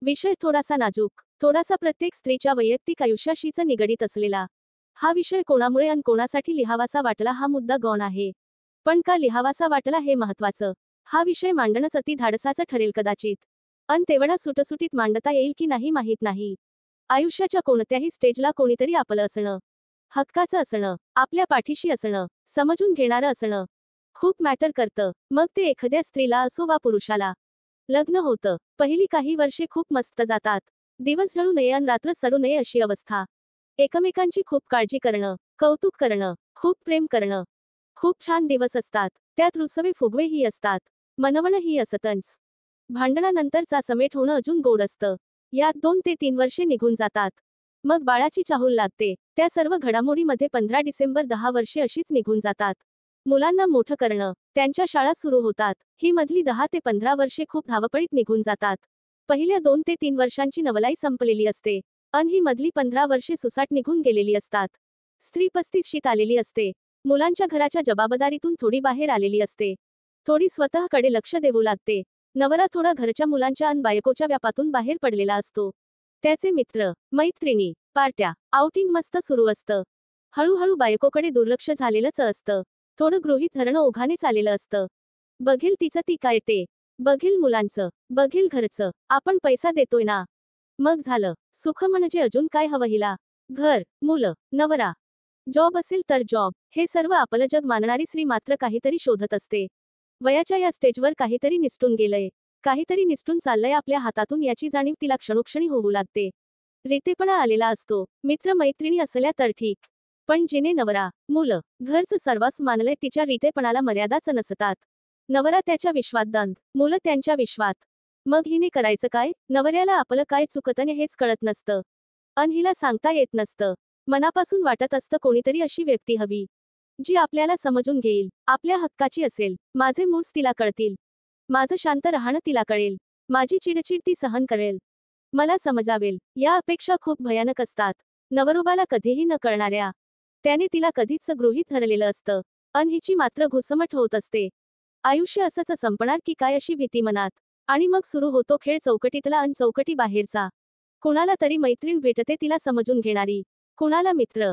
विषय थोडासा नाजूक, थोडासा प्रत्येक स्त्रीच्या वैयक्तिक आयुष्याशीच निगडीत असलेला. हा विषय कोणामुळे अन कोणासाठी लिहावासा वाटला हा मुद्दा गौण आहे. पण का लिहावासा वाटला हे महत्वाचं. हा विषय मांडणंच अति धाडसाचं ठरेल कदाचित. अन तेवढा सुटसुटीत मांडता येईल की नाही माहीत नाही. आयुष्याच्या कोणत्याही स्टेजला कोणीतरी आपलं असणं, हक्काचं असणं, आपल्या पाठीशी असणं, समजून घेणारं असणं खूप मॅटर करतं. मग ते एखाद्या स्त्रीला असो वा पुरुषाला. लग्न होतं. पहिली काही वर्षे खूप मस्त जातात. दिवस ढळू नये अन रात्र सरू नये अशी अवस्था. एकमेकांची खूप काळजी करणं, कौतुक करणं, खूप प्रेम करणं. खूप छान दिवस असतात. त्यात रुसवे फुगवे ही असतात. मनवणं ही असतंच. भांडणानंतरचा समेट होणं अजून गोड असतं. यात 2 ते 3 वर्षे निघून जातात. मग बाळाची चाहूल लागते. त्या सर्व घडामोडीमध्ये 15 डिसेंबर 10 वर्षे अशीच निघून जातात. मुलांना मोठं करणं, त्यांच्या शाळा सुरू होतात. ही मधली 10 ते 15 वर्षे खूप धावपळीत निघून जातात. पहिल्या 2 ते 3 वर्षांची नवलाई संपलेली असते. अन ही मधली 15 वर्षे सुसाट निघून गेलेली असतात. स्त्री 35शीत आलेली असते. मुलांच्या घराच्या जबाबदारीतून थोडी बाहेर आलेली असते. थोडी स्वतःकडे लक्ष देऊ लागते. नवरा थोडा घरच्या मुलांच्या अन बायकोच्या व्यापातून बाहेर पडलेला असतो. त्याचे मित्र, मैत्रिणी, पार्ट्या, आउटिंग मस्त सुरू असतं. हळूहळू बायकोकडे दुर्लक्ष झालेलंच असतं. थोडं गृहीत धरणं ओघाने चालेलं असतं. बघेल तिचं ती काय ते. बघेल मुलांचं, बघेल घरचं, आपण पैसा देतोय ना. मग झालं. सुख म्हणजे अजून काय हवं हिला. घर, मुलं, नवरा, जॉब असेल तर जॉब. हे सर्व आपलं जग मानणारी स्त्री मात्र काहीतरी शोधत असते. वयाच्या या स्टेजवर काहीतरी निसटून गेलंय, काहीतरी निसटून चाललंय आपल्या हातातून याची जाणीव तिला क्षणोक्षणी होऊ लागते. रीतेपणा आलेला असतो. मित्र मैत्रिणी असल्या तर ठीक. पण जिने नवरा, मुलं, घरचं सर्वस्व मानलंय तिच्या रीतेपणाला मर्यादाच नसतात. नवरा त्याच्या विश्वात दंग, मुलं त्यांच्या विश्वात. मग हिने करायचं काय. नवऱ्याला आपलं काय चुकतं हेच कळत नसतं. अन हिला सांगता येत नसतं. मनापासून वाटत असतं कोणीतरी अशी व्यक्ती हवी, जी आपल्याला समजून घेईल, आपल्या हक्काची असेल. माझे मूड्स तिला कळतील, माझं शांत राहणं तिला कळेल, माझी चिडचिड ती सहन करेल, मला समजावेल. या अपेक्षा खूप भयानक असतात. नवरोबाला कधीही न कळणाऱ्या. त्याने तिला कधीच गृहीत धरलेलं असतं. अन हिची मात्र घुसमट होत असते. आयुष्य असंच संपणार की काय अशी भीती मनात. आणि मग सुरू होतो खेळ चौकटीतला अन चौकटी बाहेरचा. कुणाला तरी मैत्रीण भेटते तिला समजून घेणारी. कुणाला मित्र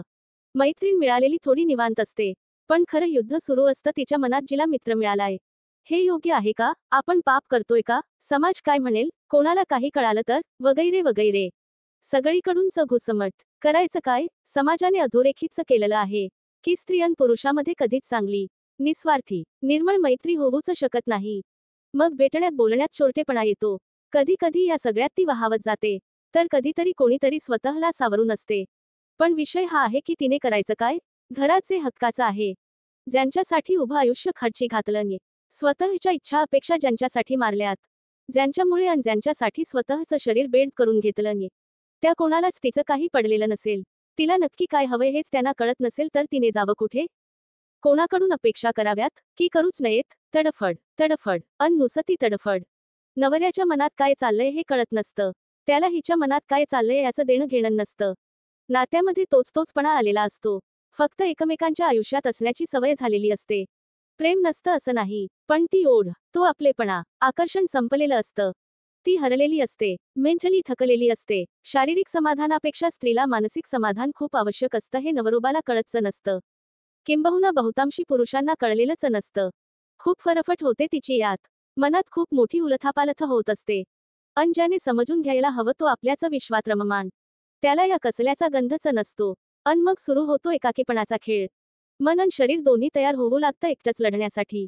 मैत्रीण मिळालेली थोडी निवांत असते. पण खरं युद्ध सुरू असतं तिच्या मनात जिला मित्र मिळालाय. हे योग्य आहे का. आपण पाप करतोय का. समाज काय म्हणेल. कोणाला काही कळालं तर वगैरे वगैरे. सगळीकडूनच घुसमट. करायचं काय. समाजाने अधोरेखित केलेलं आहे की स्त्री अन पुरुषामध्ये कधीच चांगली, निस्वार्थी, निर्मळ मैत्री होऊच शकत नाही. मग भेटण्यात बोलण्यात चोरटेपणा येतो. कधी कधी या सगळ्यात ती वाहावत जाते. तर कधीतरी कोणीतरी स्वतःला सावरून असते. पण विषय हा आहे की तिने करायचं काय. घराचे हक्काचं आहे. ज्यांच्यासाठी उभं आयुष्य खर्ची घातलं. स्वतःच्या इच्छा अपेक्षा ज्यांच्यासाठी मारल्यात. ज्यांच्यामुळे अन ज्यांच्यासाठी स्वतःचं शरीर बेड करून घेतलं. त्या कोणालाच तिचं काही पडलेलं नसेल. तिला नक्की काय हवंय हेच त्यांना कळत नसेल तर तिने जावं कुठे. कोणाकडून अपेक्षा कराव्यात की करूच नयेत. तडफड तडफड अन नुसती तडफड. नवऱ्याच्या मनात काय चाललंय हे कळत नसतं. त्याला हिच्या मनात काय चाललंय याचं देणं घेणं नसतं. नात्यामध्ये तोचपणा आलेला असतो. फक्त एकमेकांच्या आयुष्यात असण्याची सवय झालेली असते. प्रेम नसतं असं नाही. पण ती ओढ, तो आपलेपणा, आकर्षण संपलेलं असतं. ती हरलेली असते. मेंटली थकलेली असते. शारीरिक समाधानापेक्षा स्त्रीला मानसिक समाधान खूप आवश्यक असतं हे नवरोबाला कळतच नसतं. किंबहुना बहुतांशी पुरुषांना कळलेलंच नसतं. खूप फरफट होते तिची यात. मनात खूप मोठी उलथापालथ होत असते. अन ज्याने समजून घ्यायला हवं तो आपल्याच विश्वात रममाण. त्याला या कसल्याचा गंधच नसतो. अन मग सुरू होतो एकाकीपणाचा खेळ. मन अन शरीर दोन्ही तयार होऊ लागतं एकटंच लढण्यासाठी.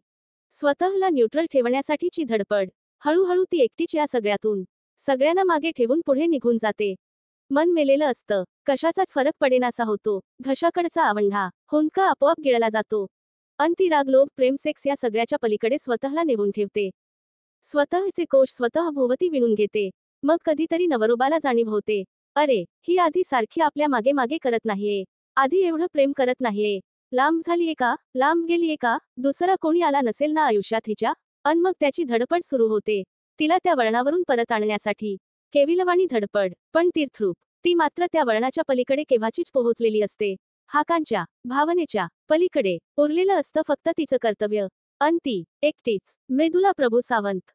स्वतःला न्यूट्रल ठेवण्यासाठीची धडपड. हळूहळू ती एकटीच या सगळ्यातून, सगळ्यांना मागे ठेवून पुढे निघून जाते. मन मेलेलं असतं. कशाचाच फरक पडेनासा होतो. घशाकडचा आवंढा, हुंदका आपोआप गिळला जातो. अन ती राग लोभ प्रेम सेक्स या सगळ्याच्या पलीकडे स्वतःला नेऊन ठेवते. स्वतःचे कोश स्वतः भोवती विणून घेते. मग कधीतरी नवरोबाला जाणीव होते. अरे, ही आधी सारखी आपल्या मागे मागे करत नाहीये. आधी एवढं प्रेम करत नाहीये. लांब झालीये का. लांब गेलीये का. दुसरा कोणी आला नसेल ना आयुष्यात हिच्या. अन मग त्याची धडपड सुरू होते. तिला त्या वळणावरून परत आणण्यासाठी. केविलवाणी धडपड. पण तीर्थरूप. ती मात्र त्या वळणाच्या पलीकडे केव्हाचीच पोहोचलेली असते. हाकांच्या, भावनेच्या पलीकडे उरलेलं असतं फक्त तिचं कर्तव्य. अन ती एकटीच. मृदुला प्रभू सावंत.